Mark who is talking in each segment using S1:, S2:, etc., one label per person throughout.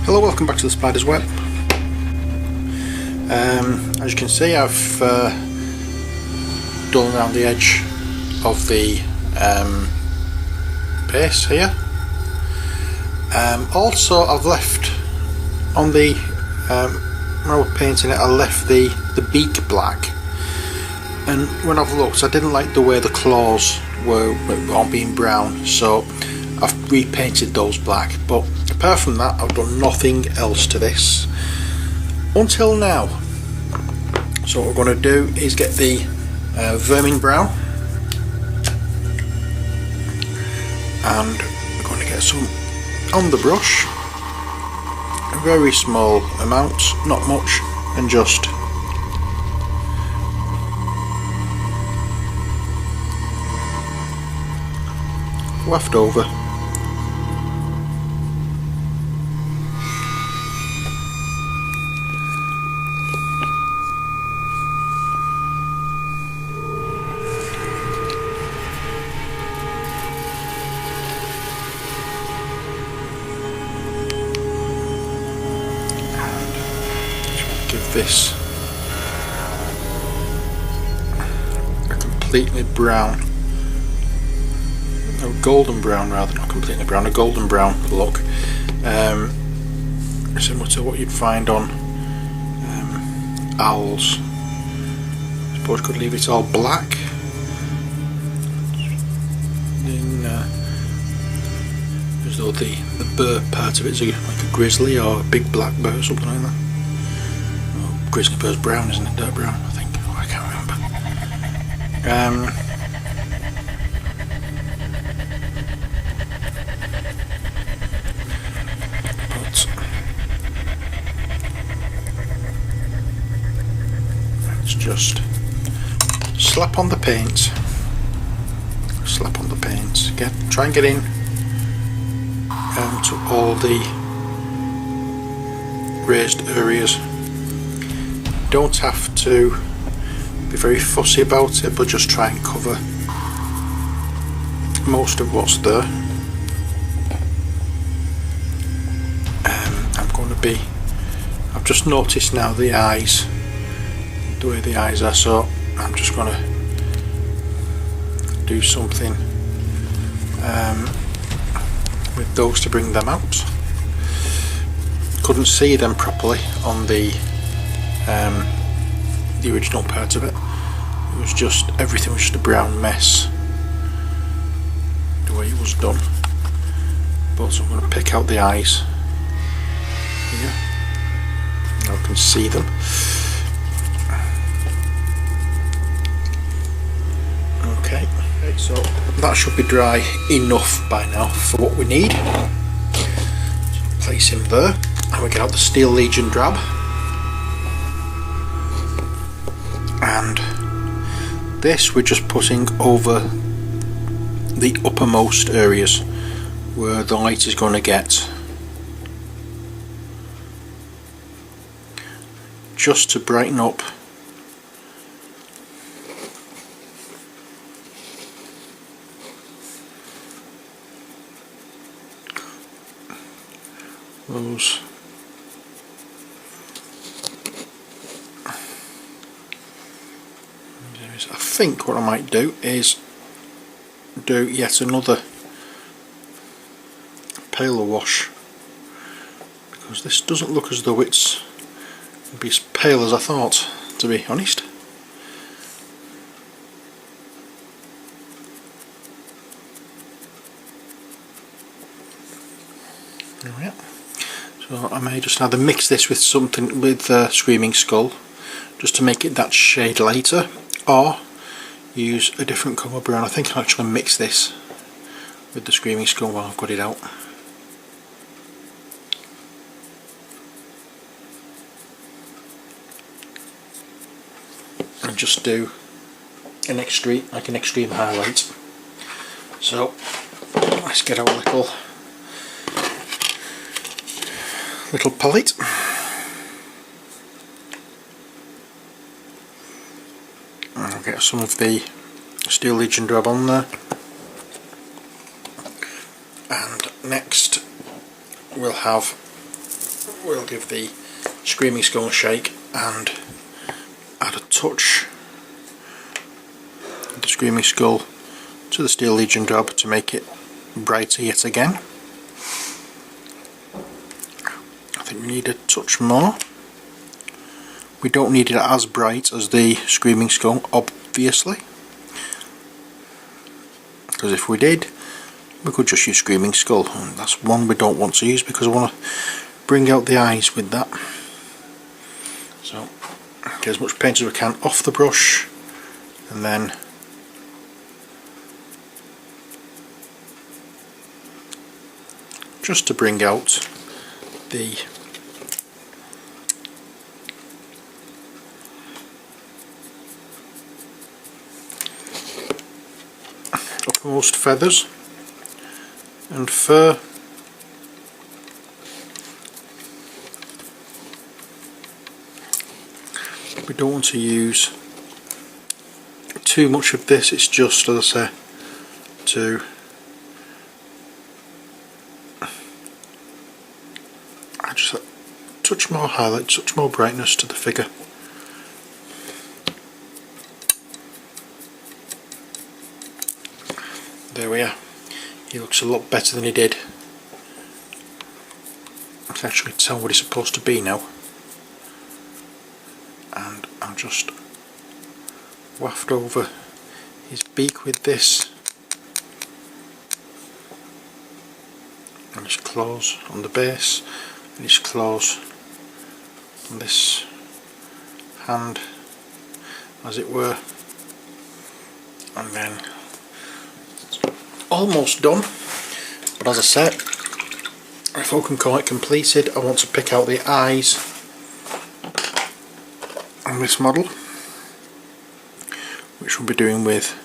S1: Hello, welcome back to the Spider's Web. As you can see, I've done around the edge of the base here. Also, I've left on the when I was painting it, I left the beak black, and when I've looked, I didn't like the way the claws were on being brown, so I've repainted those black. But apart from that, I've done nothing else to this until now. So what we're going to do is get the vermin brown, and we're going to get some on the brush, a very small amount, not much, and just waft over. Give this a completely brown, a golden brown rather, not completely brown, a golden brown look, similar to what you'd find on owls. I suppose you could leave it all black, then, as though the bird part of it is like a grizzly or a big black bird or something like that. Grizzly bird's brown, isn't it? Dirt brown, I think. Oh, I can't remember. But let's just slap on the paint. Slap on the paint. Try and get in to all the raised areas. Don't have to be very fussy about it, but just try and cover most of what's there. I've just noticed now the eyes, the way the eyes are, so I'm just going to do something with those to bring them out. Couldn't see them properly on the original part of it. It was just, everything was just a brown mess the way it was done. But so I'm going to pick out the eyes here. Now I can see them. Okay, so that should be dry enough by now for what we need. So place him there, and we get out the Steel Legion drab. And this we're just putting over the uppermost areas where the light is going to get, just to brighten up those. I think what I might do is do yet another paler wash, because this doesn't look as though it's going to be as pale as I thought, to be honest. Right. So I may just either mix this with something with Screaming Skull just to make it that shade lighter, or use a different colour brown. I think I'll actually mix this with the Screaming Skull while I've got it out. And just do an extreme highlight. So let's get our little palette. I'll get some of the Steel Legion drab on there, and next we'll have we'll give the Screaming Skull a shake and add a touch of the Screaming Skull to the Steel Legion job to make it brighter yet again. I think we need a touch more. We don't need it as bright as the Screaming Skull, obviously, because if we did, we could just use Screaming Skull, and that's one we don't want to use because I want to bring out the eyes with that. So get as much paint as we can off the brush, and then just to bring out the uppermost feathers and fur. We don't want to use too much of this, it's just, as I say, to just a touch more highlight, touch more brightness to the figure. There we are. He looks a lot better than he did. I can actually tell what he's supposed to be now. And I'll just waft over his beak with this, and his claws on the base, and his claws on this hand, as it were, and then almost done. But as I said, if I can call it completed, I want to pick out the eyes on this model, which we'll be doing with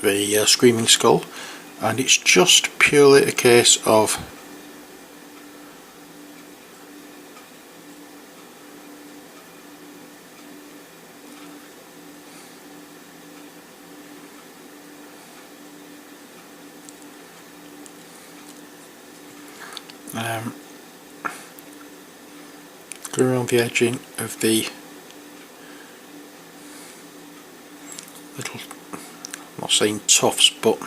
S1: the Screaming Skull, and it's just purely a case of go around the edging of the little, I'm not saying tufts, but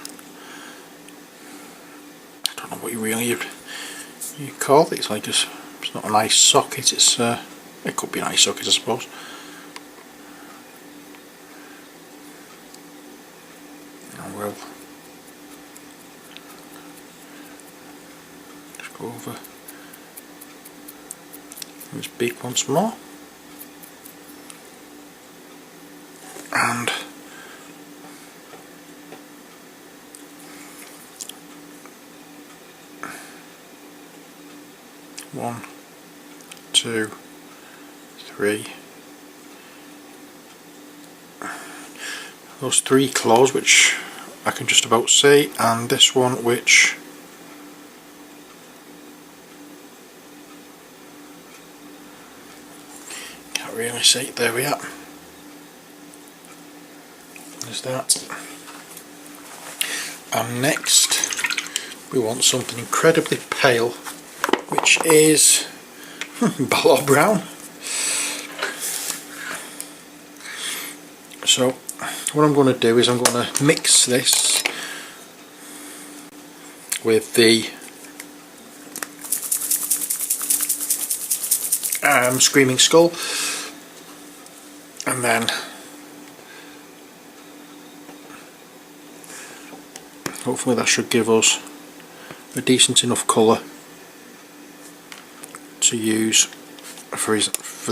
S1: I don't know what you call it. It's like it's not an eye socket. It's it could be an eye socket, I suppose. And we'll just go over his beak once more, and one, two, three. Those three claws, which I can just about see, and this one, which really see. There we are. There's that. And next we want something incredibly pale, which is Blood Brown. So what I'm going to do is I'm going to mix this with the Screaming Skull, and then hopefully that should give us a decent enough colour to use for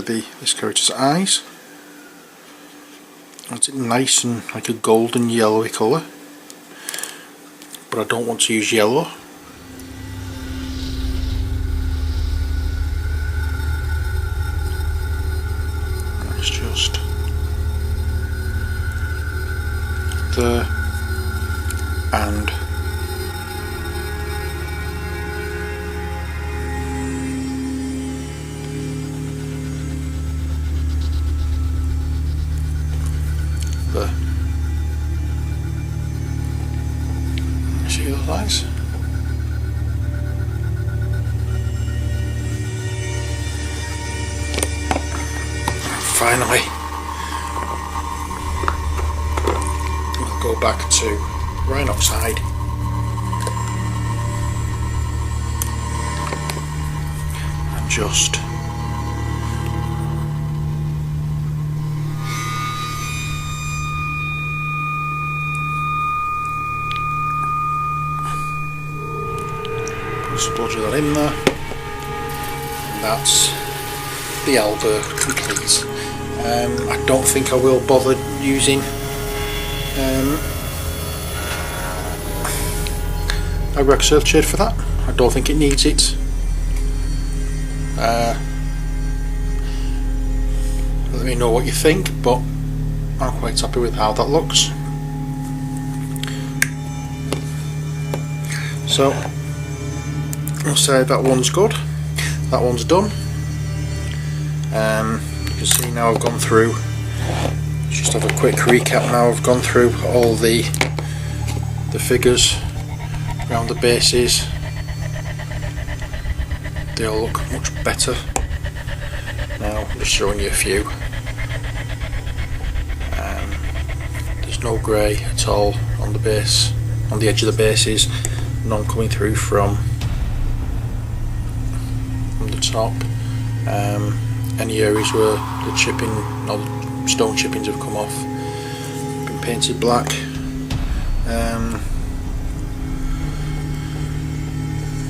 S1: this character's eyes. It's nice and like a golden yellowy colour, but I don't want to use yellow. It's just there and there. See those eyes? finally. We'll go back to Rhinox hide. And just splodge that in there, and that's the Owlbear complete. I don't think I will bother using Agrag Surf Shade for that. I don't think it needs it. Let me know what you think, but I'm quite happy with how that looks. So I'll say that one's good, that one's done. You can see now I've gone through, just have a quick recap now, I've gone through all the figures around the bases. They all look much better. Now I'm just showing you a few. There's no grey at all on the base, on the edge of the bases, none coming through from the top. Any areas where the chipping or the stone chippings have come off been painted black. As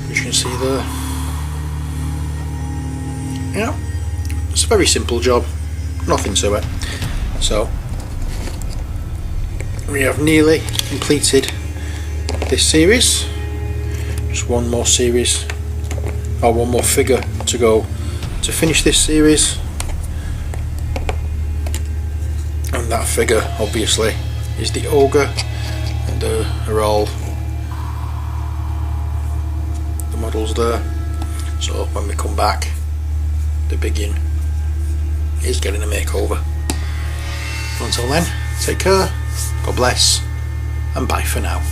S1: you can see there, yeah, it's a very simple job, nothing to it. So we have nearly completed this series. Just one more series, or one more figure to go to finish this series, and that figure obviously is the ogre, and there are all the models there. So when we come back, the biggin is getting a makeover. Until then, take care, God bless, and bye for now.